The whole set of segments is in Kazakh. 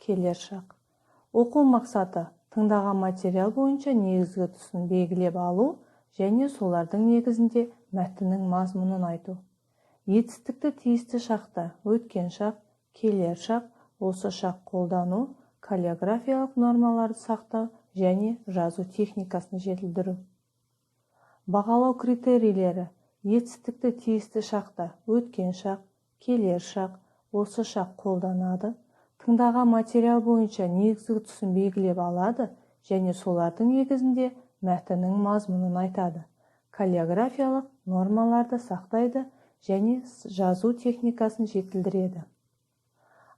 келер шақ. Оқу мақсаты тыңдаған материал бойынша негізгі тұсын белгілеп алу және солардың негізінде мәтіннің мазмұнын айту. Етістікті тиісті шақта өткен шақ, келер шақ, осы шақ қолдану, каллиграфиялық нормаларды сақтау және жазу техникасын жетілдіру. Бағалау критерийлері етістікті тиісті шақта өткен шақ, келер шақ, осы шақ қолданады, тыңдаған материал бойынша негізгі тұсын белгілеп алады және солардың негізінде мәтіннің мазмұнын айтады. Каллиграфиялық нормаларды сақтайды және жазу техникасын жетілдіреді.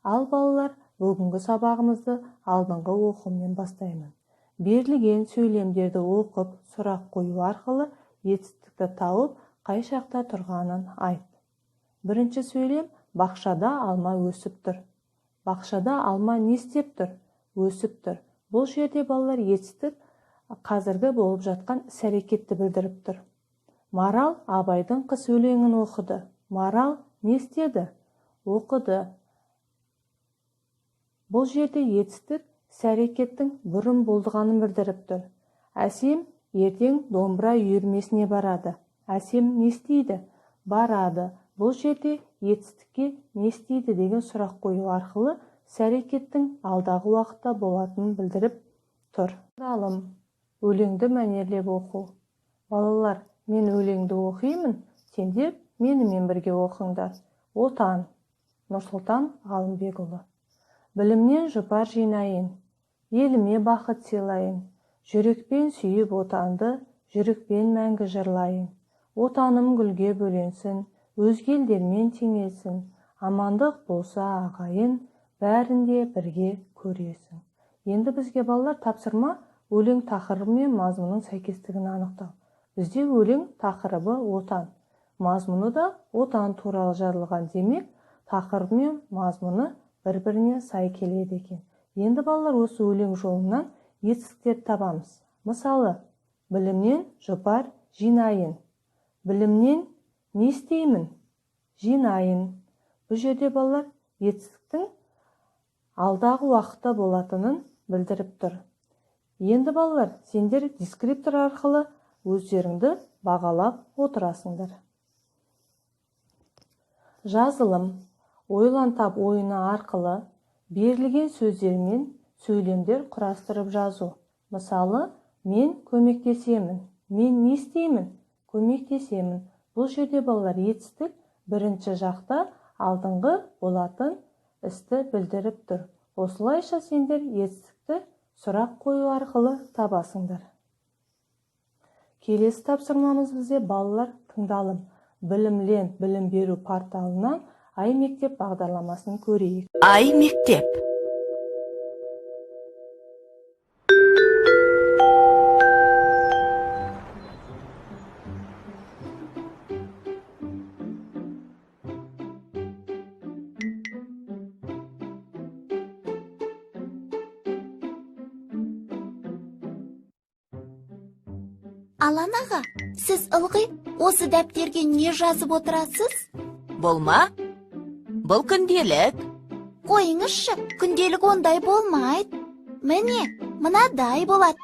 Ал балалар, бүгінгі сабағымызды алдыңғы оқумен бастаймын. Берілген сөйлемдерді оқып, сұрақ қою арқылы етістікті тауып, қай шақта тұрғанын айт. Бірінші сөйлем: бақшада алма өсіп тұр. Бақшада алма не істеп тұр? Өсіп тұр. Бұл жерде балалар етістік қазіргі болып жатқан іс-әрекетті білдіріп тұр. Марал Абайдың қыс өлеңін оқыды. Марал не істеді? Оқыды. Бұл жерде етістік іс-әрекеттің бұрын болдығанын білдіріп тұр. Әсем ертең домбыра үйірмесіне барады. Әсем не істейді? Барады. Бұл жерде етістікке не істейді деген сұрақ қою арқылы іс-әрекеттің алдағы уақытта болатынын білдіріп тұр. Тыңдалым. Өлеңді мәнерлеп оқу. Балалар, мен өлеңді оқимын, сендер менімен бірге оқыңдар. Отан. Нұрсұлтан Ғалымбекұлы. Білімнен жұпар жинайын, еліме бақыт сыйлайын. Жүрекпен сүйіп отанды, жүрекпен мәңгі жырлайын. Отаным гүлге бөленсін, өзге елдермен теңелсін. Амандық болса ағайын, бәрінде бірге көресің. Енді бізге балалар тапсырма өлең тақырыбы мен мазмұнның сәйкестігін анықтау. Бізде өлең тақырыбы отан. Мазмұны да отан туралы жазылған, демек тақырыбы мен мазмұны бір-біріне сай келеді екен. Енді балалар осы өлең жолынан етістіктерді табамыз. Мысалы, білімнен жұпар жинайын. Білімнен не істеймін? Жинайын. Бұл жерде балалар етістіктің алдағы уақытта болатынын білдіріп тұр. Енді балалар, сендер дескриптор арқылы өздеріңді бағалап отырасыңдар. Жазылым. Ойлан тап ойыны арқылы берілген сөздермен сөйлемдер құрастырып жазу. Мысалы, мен көмектесемін. Мен не істеймін? Көмектесемін. Бұл жерде балалар етістік бірінші жақта алдыңғы болатын істі білдіріп тұр. Осылайша сендер етістікті сұрақ қою арқылы табасыңдар. Келесі тапсырмамыз бізде балалар тыңдалым. Білімлен білім беру порталынан Ай мектеп бағдарламасын көрейік. Ай мектеп. Алан аға, сіз ылғи осы дәптерге не жазып отырасыз? Болма? Бұл күнделік. Қойыңызшы, күнделік ондай болмайды. Міне, мынадай болады.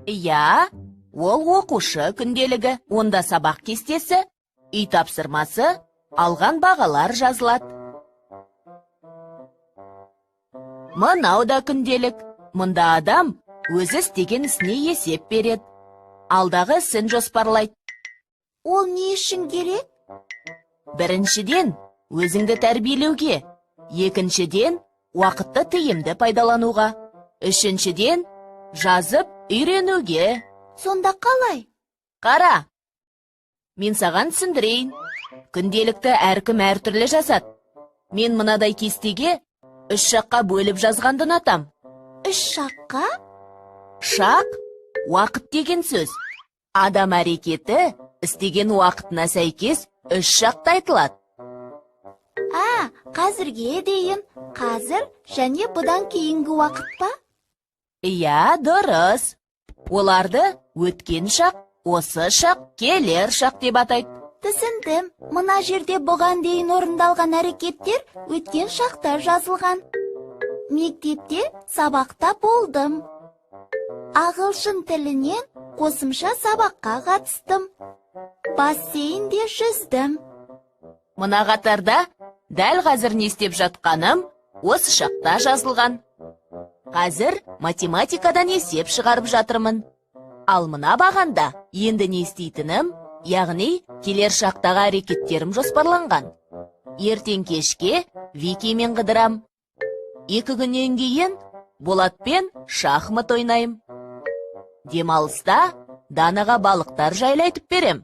Иә, ол оқушы күнделігі. Онда сабақ кестесі, үй тапсырмасы, алған бағалар жазылады. Мынау да күнделік. Мұнда адам өзі істеген ісіне есеп береді. Алдағы ісін жоспарлайды. Ол не үшін керек? Біріншіден, өзіңді тәрбиелеуге. Екіншіден, уақытты тиімді пайдалануға. Үшіншіден, жазып үйренуге. Сонда қалай? Қара, мен саған түсіндірейін. Күнделікті әркім әртүрлі жазады. Мен мынадай кестеге 3 жаққа бөліп жазғанды ұнатам. 3 жаққа? Шақ, уақыт деген сөз. Адам әрекеті істеген уақытына сәйкес 3 жақта айтылады. Қазірге дейін, қазір және бұдан кейінгі уақыт па? Иә, дұрыс. Оларды өткен шақ, осы шақ, келер шақ деп атайды. түсіндім. Мына жерде бұған дейін орындалған әрекеттер өткен шақта жазылған. Мектепте сабақта болдым. Ағылшын тілінен қосымша сабаққа қатыстым. Бассейнде жүздім. Мына қатарда дәл қазір не істеп жатқаным осы шақта жазылған. Қазір математикадан есеп шығарып жатырмын. Ал мына бағанда енді не істейтінім, яғни келер шақтағы әрекеттерім жоспарланған. Ертең кешке Викимен қыдырам. 2 күннен кейін Болатпен шахмат ойнайым. Демалыста Данаға балықтар жайлы айтып берем.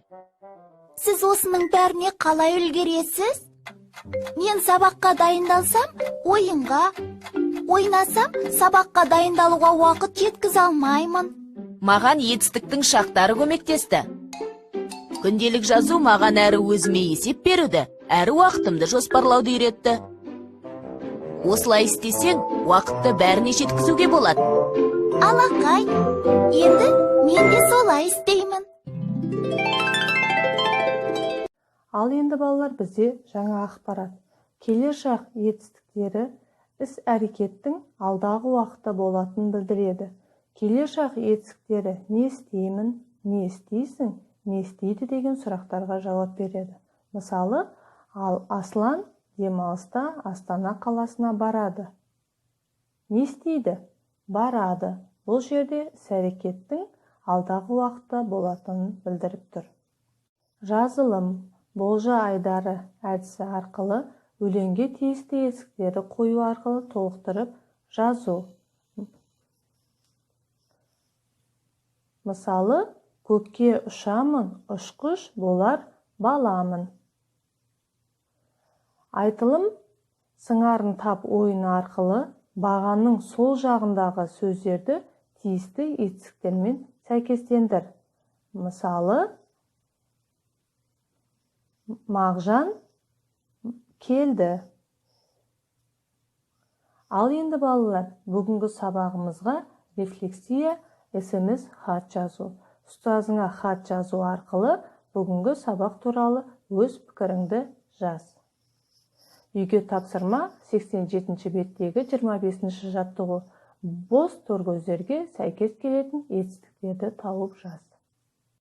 Сіз осының бәріне қалай үлгересіз? Мен сабаққа дайындалсам, ойынға, ойнасам, сабаққа дайындалуға уақыт жеткізе алмаймын. Маған етістіктің шақтары көмектесті. Күнделік жазу маған әрі өзіме есеп беруді, әрі уақытымды жоспарлауды үйретті. Осылай істесең, уақытты бәріне жеткізуге болады. Алақай, енді мен де солай істеймін. Ал енді балалар, бізде жаңа ақпарат. Келер шақ етістіктері іс-әрекеттің алдағы уақытта болатынын білдіреді. Келер шақ етістіктері не істеймін, не істейсің, не істейді деген сұрақтарға жауап береді. Мысалы, Аслан демалыста Астана қаласына барады. Не істейді? Барады. Бұл жерде іс-әрекеттің алдағы уақытта болатынын білдіріп тұр. Жазылым, болжа айдары әдісі арқылы өлеңге тиісті етістіктері қою арқылы толықтырып жазу. Мысалы, көкке ұшамын, ұшқыш болар баламын. Айтылым, сыңарын тап ойыны арқылы бағанның сол жағындағы сөздерді тиісті етістіктермен сәйкестендір. Мысалы, Мағжан келді. Ал енді балалар, бүгінгі сабағымызға рефлексия, SMS хат жазу. Ұстазыңа хат жазу арқылы бүгінгі сабақ туралы өз пікіріңді жаз. Үйге тапсырма 87-ші беттегі 25-ші жаттығу. Бос торкөздерге сәйкес келетін етістіктерді тауып жаз.